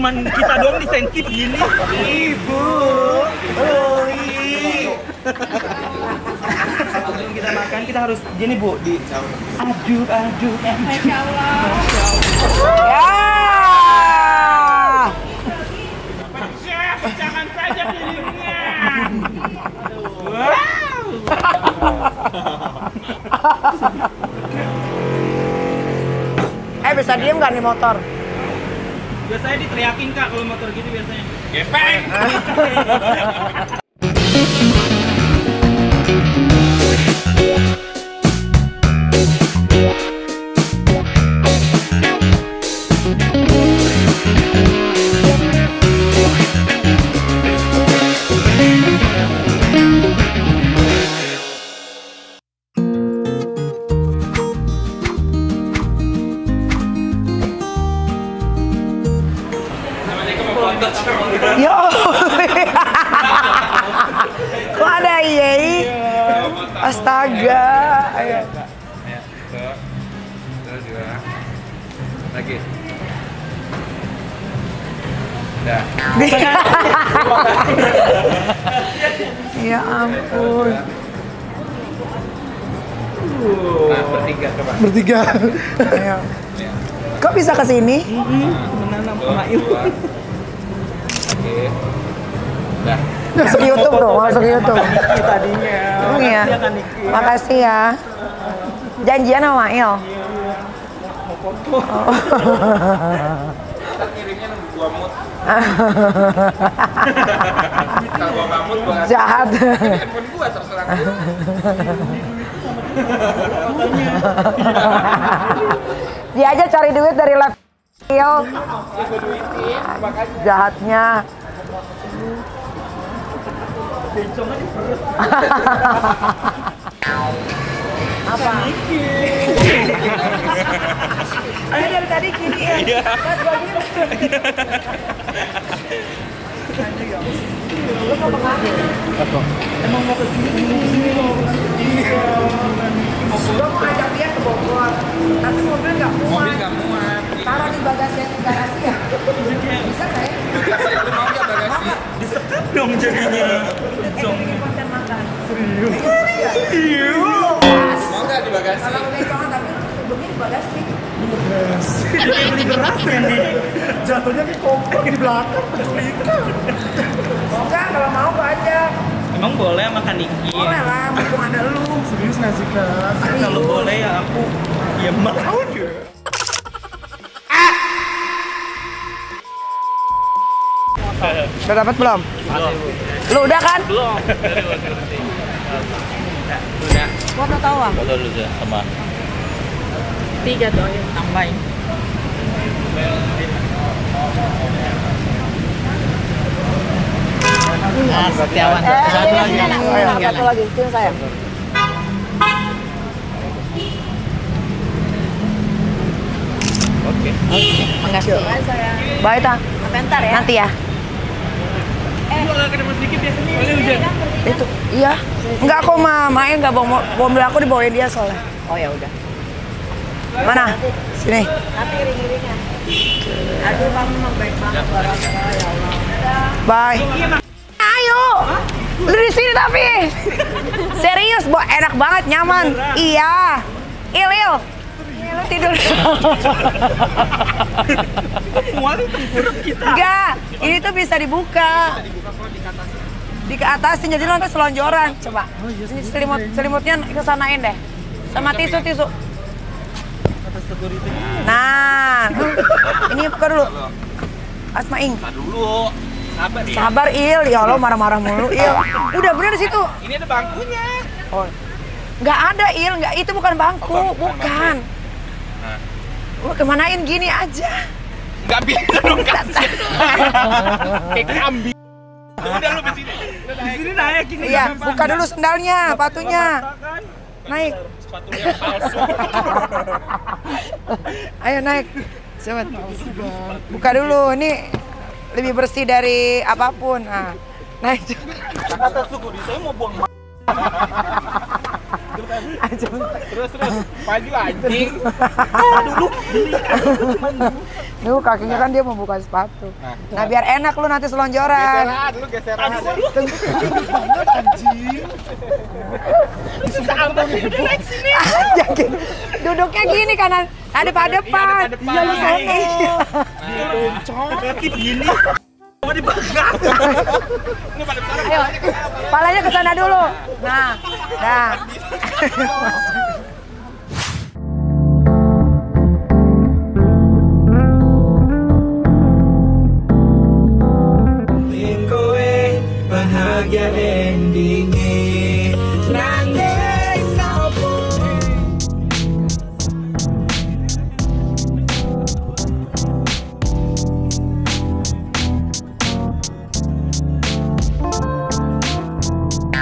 cuman kita doang disensi begini. Ibu. Sebelum kita makan kita harus gini Bu, aduk. Masya Allah. Ya. Chef, jangan saja piringnya. Bisa diem gak nih motor? Biasanya diteriakin Kak kalau motor gitu biasanya. Gepeng. Yo, kok ada Yei? Astaga. Ayo. Terus juga. Lagi. Udah. Ya ampun. Nah, bertiga coba. Bertiga. Ayo. Kok bisa ke sini? Temenan sama Ibu. Oke. Udah. Masuk YouTube dong, masuk YouTube. Tadinya. Emang ya? Makasih ya. Janjian sama Mail. Ntar kirimnya nunggu gua mood. Kalau gua nggak mood, gua ngasih. Jahat. Handphone gua terserah. Dia aja cari duit dari live video. Jahatnya. Apa? Ayo dari tadi kiri ya. Mas bagian. Lu mau kemana? Emang mau ke sini. Gue mau ajak dia ke Bogor, tapi mobil nggak muat. Mobil nggak muat. Taruh di bagasi ya? Bisa nggak ya? Lu mau nggak bagasi? Disekap dong jadinya. Kita bikin konten makan. Serius. Mau nggak di bagasi? Kalau udah jangan tapi lu duduknya di bagasi. Kayak beli beras ya nih. Jatuhnya kayak kompor di belakang. Mau nggak? Kalau mau gue ajak. Emang boleh makan Niki? Boleh lah, mumpung ada lu. Serius nggak sih Kak? Kalau boleh ya aku ya mau deh. Udah dapat belum? Lu udah kan? Belum. Udah. Gua mau tahu ah. Foto dulu ya sama. 3 tuh, ayo tambahin. Setiawan. Satu lagi. Ayo, satu lagi. Tim saya. Oke. Makasih. Bye ta. Bentar ya. Nanti ya. Gua agak kedemut dikit ya. Boleh hujan. Itu. Iya. Enggak kok main enggak bawa mobil aku dibawain dia soalnya. Oh ya udah. Mana? Sini. Nanti ring-ringnya. Aduh kamu memang baik banget orangnya ya Allah. Bye. Ayo. Lu di sini tapi. Serius, Bo, enak banget, nyaman. Iya. Il. Lu tidur. Mual tempuruk kita. Enggak, ini tuh bisa dibuka. Di ke atasin, jadi nanti selonjoran. Coba. Ini selimutnya kesanain deh. Sama tisu. Nah, ini buka dulu. Asmaing. Dulu. Sabar ya. Sabar Il, ya Allah marah-marah mulu Il. Udah bener di situ. Ini ada bangkunya. Oh. Nggak ada Il, nggak, itu bukan bangku, bukan. Nah. Lu kemanain gini aja. Nggak bisa dong kasih. Kayak kambing. Udah lu di sini. Di sini naik ini. Iya, buka dulu sendalnya, sepatunya. Naik. Sepatunya palsu. Ayo naik. Coba. Buka dulu, ini lebih bersih dari apapun. Nah, naik. Atas tuh di saya mau buang. Terus maju anjing. Duh, kakinya kan dia mau buka sepatu. Nah, biar enak lu nanti selonjoran. Geseran, lu geseran. Anjing. Duduknya gini kanan, depan depan. Iya lu sono. Berarti begini. Mau dibakar. Ayo, palanya ke sana dulu. Nah, dah. Bahagia endingnya nangis apa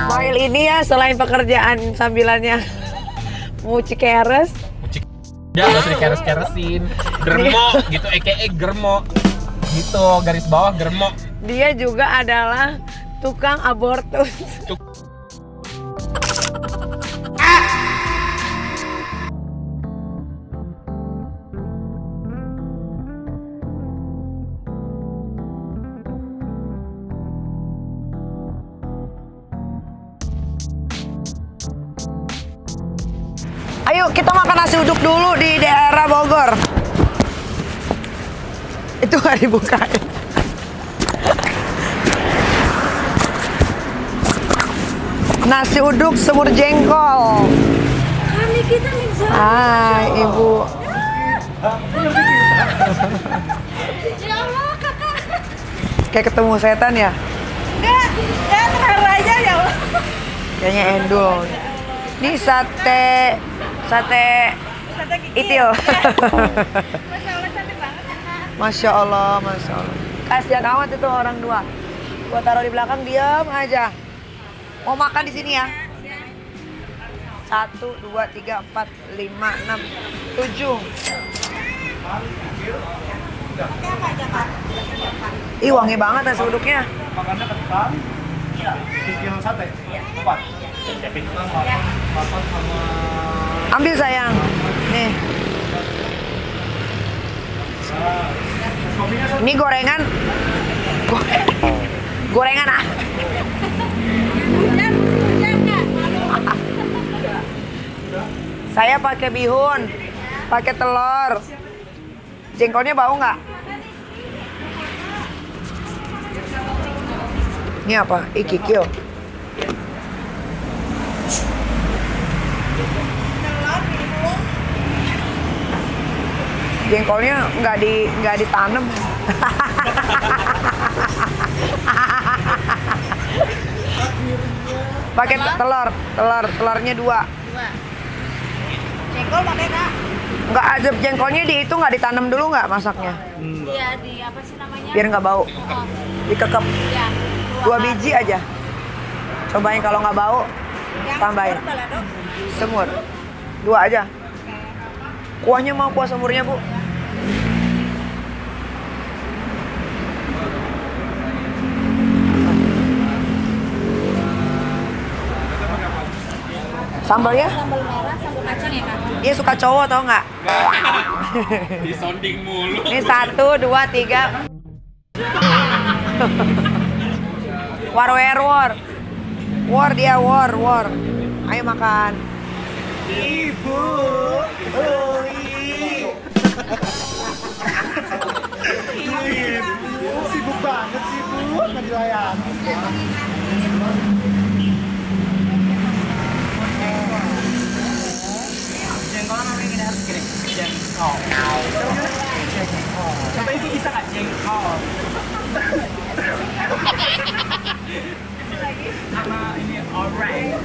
Mail ini ya selain pekerjaan sambilannya nguci keres. Ya, harus dikeres-keresin. Germo gitu, EKE germo. Gitu, garis bawah germo. Dia juga adalah tukang abortus. Ayo kita makan nasi uduk dulu di daerah Bogor. Itu nggak dibukain. Nasi uduk semur jengkol. Kami kita bisa. Hai Ibu. Ya Allah kakak. Kayak ketemu setan ya? Enggak, ya terharu aja ya Allah. Kayaknya endul. Ini sate itil. Masya Allah cantik banget ya kak. Masya Allah, Masya Allah. Kasihan amat itu orang dua. Gua taruh di belakang, diam aja. Mau makan di sini ya? 1, 2, 3, 4, 5, 6, 7. Ih, wangi banget nasi uduknya. makannya ketan bikin sate 4 ketan 8 sama Ambil sayang. Nih. Ini gorengan. Gorengan ah. Saya pakai bihun, pakai telur. Jengkolnya bau nggak? Ini apa? Ikikil. Jengkolnya nggak ditanam. Pakai telurnya 2. Jengkol pakai kak? Nggak ada jengkolnya itu nggak ditanam dulu nggak masaknya? Iya di apa sih namanya? Biar nggak bau. Dikekep. Iya. 2 biji aja. Cobain kalau nggak bau, tambahin. Semur. 2 aja. Kuahnya mau kuah semurnya bu? Sambalnya? Sambal merah, sambal kacang ya kak? Dia suka cowok tau nggak? Disonding mulu. Ini 1, 2, 3. War dia war. Ayo makan. Ibu sibuk banget sih bu nggak dilayani. Jengkol namanya kita harus gini jengkol. Coba itu bisa nggak jengkol? Sama ini alright.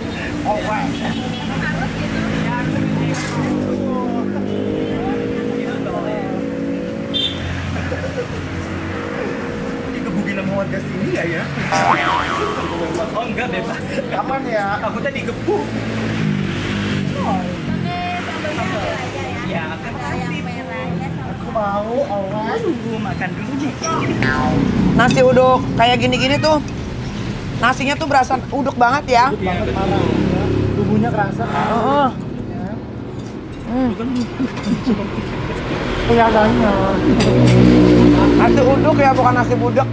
Dikebukin sama warga sini nggak ya? Oh enggak, bebas. Aman ya? Aku tadi digebuk. Ya, kan aku mau awal dulu makan dulu nih. Nasi uduk kayak gini-gini tuh. Nasinya tuh berasa uduk banget ya. Banget parah. Bumbunya bumbunya kerasa. Heeh. Kelihatannya. Nasi uduk ya, bukan nasi budek.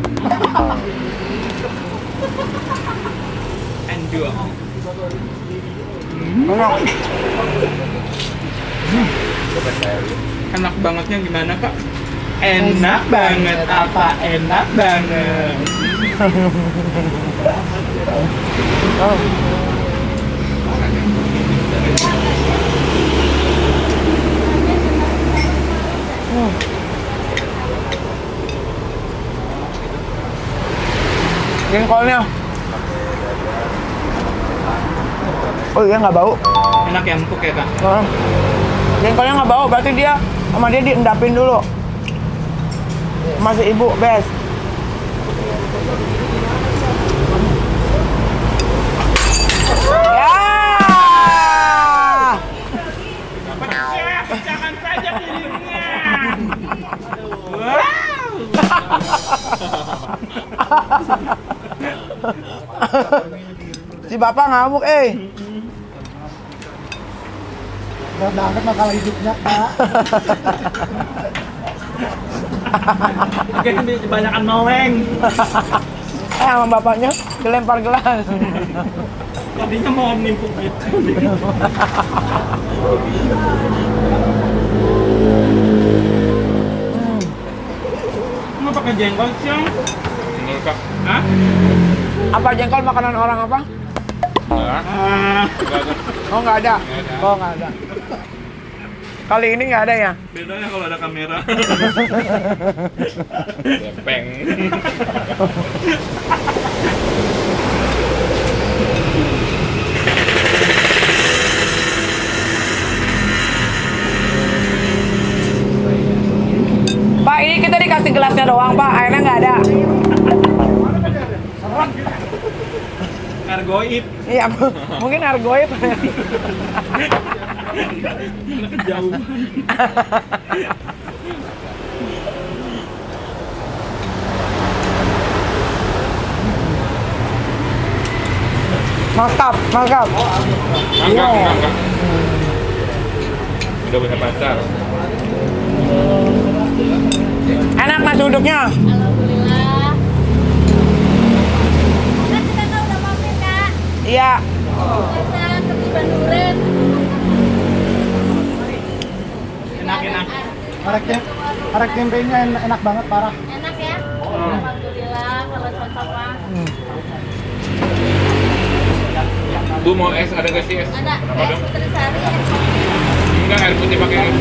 Endul. Enak. Enak bangetnya gimana kak? Enak banget apa? Enak banget. Jengkolnya. Oh iya nggak bau. Enak ya empuk ya kak? Jengkolnya nggak bau, berarti dia sama dia diendapin dulu. Masih ibu, best. Ya. Pecahkan saja piringnya. Si bapak ngamuk, Berat banget masalah hidupnya, Kak. Oke, ini kebanyakan meleng. Sama bapaknya dilempar gelas. Tadinya mau nimpuk gitu. Mau pakai jengkol sih? Menurut Kak? Hah? Apa jengkol makanan orang apa? Oh nggak ada. Oh nggak ada. Kali ini nggak ada ya? Bedanya kalau ada kamera. Gepeng. Pak, ini kita dikasih gelasnya doang, Pak. Airnya nggak ada. Argoib. Iya, mungkin argoib. Kejauhan. Mantap, mantap. Enggak. Udah punya pacar. Enak nasi uduknya. Alhamdulillah. Kan kita kan udah mampir kak. Iya. Kita ke Banduren. Enak. Arek tempenya enak banget, parah. Enak ya? Alhamdulillah kalau cocok mah. Bu mau es, ada gak sih es? Ada Apa es dong? putri sari, es Enggak, air putih pakai es.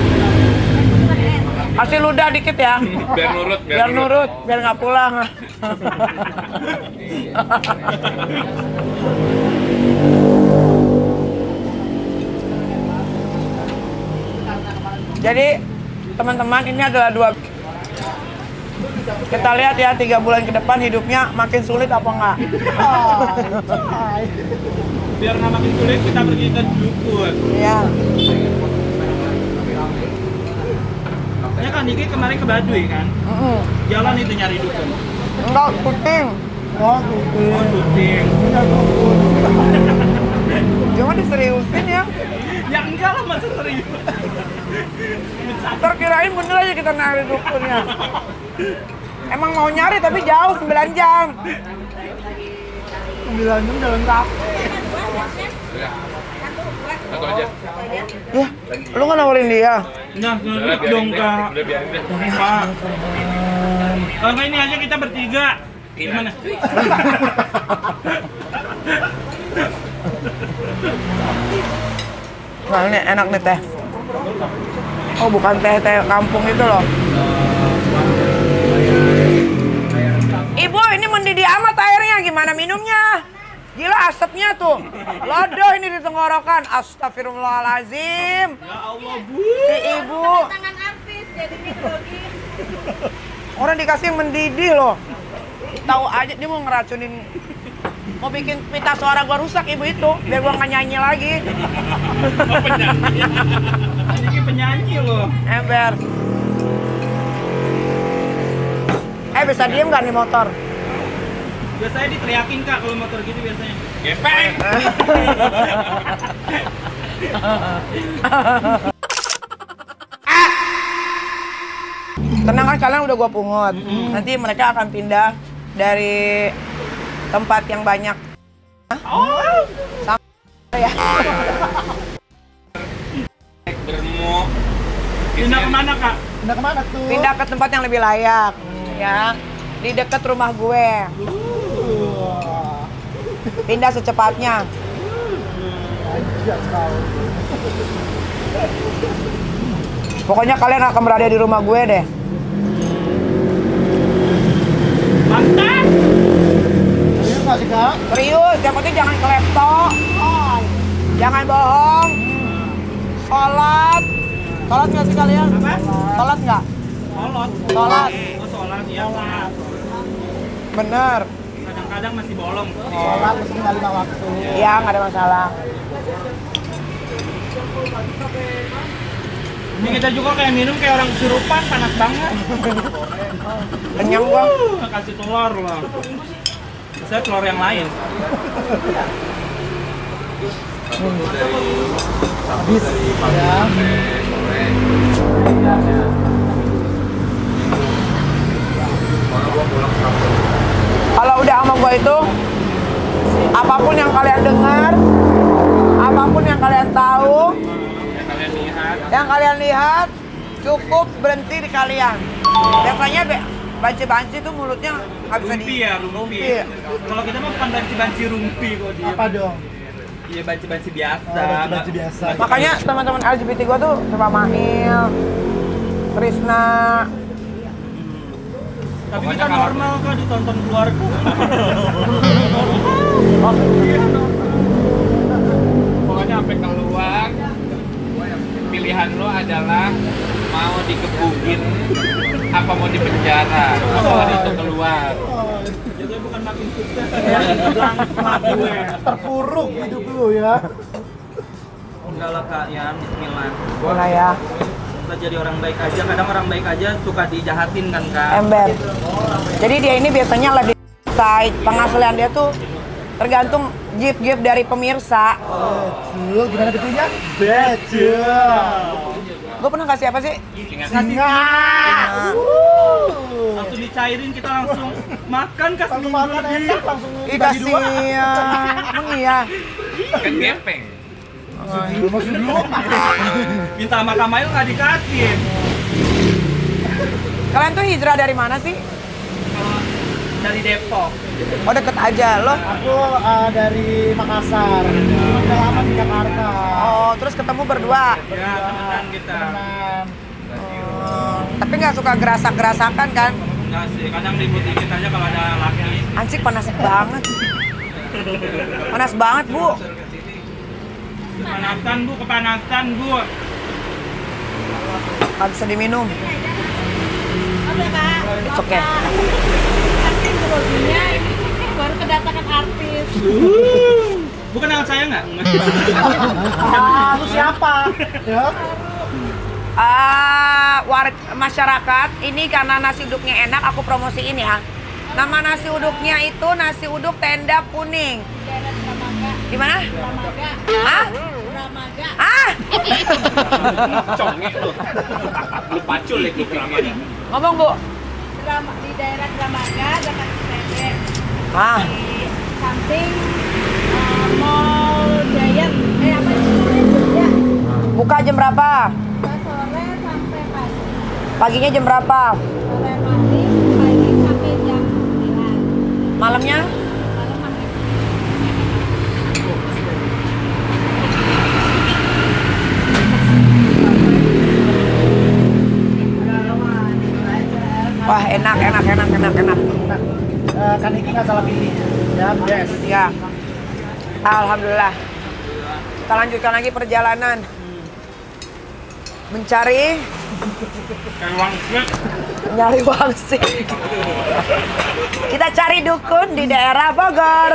Kasih ludah dikit ya. Biar nurut, Biar nurut, biar nggak pulang. Jadi teman-teman, ini adalah dua. Kita lihat ya 3 bulan ke depan hidupnya makin sulit apa enggak. Biar nggak makin sulit, kita pergi ke dukun. Iya. Ya kan Niki kemarin ke Baduy kan? Jalan itu nyari dukun. Enggak, kucing. Oh, gitu. Oh, syuting. Cuma diseriusin ya. Ya enggak lah, masa serius. Terkirain bener aja kita nyari dukunnya. Emang mau nyari tapi jauh 9 jam. 9 jam jalan kaki. Satu aja. Ya, lu nggak nawarin dia? Nah, nurut dong kak. Udah biarin deh. Pak. Kalau nggak ini aja kita bertiga. Gimana? Nah ini enak nih teh. Oh bukan teh kampung itu loh. Ibu ini mendidih amat airnya, gimana minumnya? Gila asapnya tuh. Lodoh ini di tenggorokan. Astagfirullahalazim. Ya Allah bu. Si ibu. tangan artis jadi mikrogi. Orang dikasih yang mendidih loh. Tahu aja dia mau ngeracunin. Mau bikin pita suara gua rusak ibu itu, biar gua nggak nyanyi lagi. Oh, penyanyi. Ini penyanyi loh. Ember. Bisa diem nggak nih motor? Biasanya diteriakin kak kalau motor gitu biasanya. Gepeng. Tenang kan, kalian udah gua pungut. Nanti mereka akan pindah dari tempat yang banyak. Sama ya. Germo. Pindah kemana kak? Pindah kemana tuh? Pindah ke tempat yang lebih layak. Ya, di dekat rumah gue. Pindah secepatnya. Anjir sekali. Pokoknya kalian akan berada di rumah gue deh. Mantap! Serius nggak sih kak? Serius, yang penting jangan klepto. Jangan bohong. Sholat. Sholat nggak sih kalian? Apa? Sholat nggak? Sholat. Sholat. Oh sholat, iya sholat. Bener. Kadang-kadang masih bolong. Sholat mesti tinggal 5 waktu. Iya, nggak ada masalah. Ini kita juga kayak minum kayak orang kesurupan, panas banget. Kenyang gua. Kasih telur lah. Saya telur yang lain. Habis ya. Kalau udah sama gua itu, apapun yang kalian dengar, apapun yang kalian tahu, yang kalian lihat, cukup berhenti di kalian. Biasanya banci-banci tuh mulutnya nggak bisa Rumpi ya, rumpi. Kalau kita mah bukan banci-banci rumpi kok dia. Apa dong? Iya banci-banci biasa. Banci biasa. Makanya teman-teman LGBT gua tuh coba Mail, Krisna. Tapi kita normal kok ditonton keluarga. Pokoknya sampai keluar, pilihan lo adalah mau dikebukin apa mau di penjara. Apa harus keluar? Jadi bukan makin sukses ya, langsung gue. Terpuruk hidup lu ya. Enggak lah kak, ya bismillah. Boleh ya, Kita jadi orang baik aja, kadang orang baik aja suka dijahatin kan kak. ember. Jadi dia ini biasanya lebih side penghasilan dia tuh tergantung gift-gift dari pemirsa. Betul, gimana betulnya? Betul. Gue pernah kasih apa sih? Singa. Langsung dicairin, kita langsung makan, kasih Langsung makan enak, langsung Ih dibagi dua. kasihan. Emang iya. Kan gepeng. Masuk dulu. minta sama Kamail nggak dikasih. Kalian tuh hijrah dari mana sih? Kalau dari Depok. Oh deket aja lo. Aku dari Makassar. Udah lama di Jakarta. Oh terus ketemu berdua. Ya temenan kita. Temenan. Tapi nggak suka gerasak-gerasakan kan? Enggak sih, kadang ribut dikit aja kalau ada laki. Anjing panas banget. Panas banget bu. Kepanasan bu, kepanasan bu. Nggak bisa diminum. It's okay. Artis groginya baru kedatangan artis. Bukan nama saya nggak? Lu siapa? Ya. Masyarakat ini karena nasi uduknya enak aku promosiin ya. Nama nasi uduknya itu nasi uduk tenda kuning. Daerah Dramaga. Di mana? Dramaga. Hah? Dramaga. Ah? Conge lu. Lu pacul ya kupingnya. Ngomong bu. Di daerah Dramaga, Jakarta Pendek. Ah. Di samping Mall Giant. Apa sih namanya? Jogja. Buka jam berapa? Sore sampai pagi. Paginya jam berapa? Sore pagi sampai jam 9. Malamnya? Malam maghrib. Wah enak. Kan Iki nggak salah pilih. Ya, best. Ya. Alhamdulillah. Kita lanjutkan lagi perjalanan. Mencari Kayak wangsit. nyari wangsit. Kita cari dukun di daerah Bogor.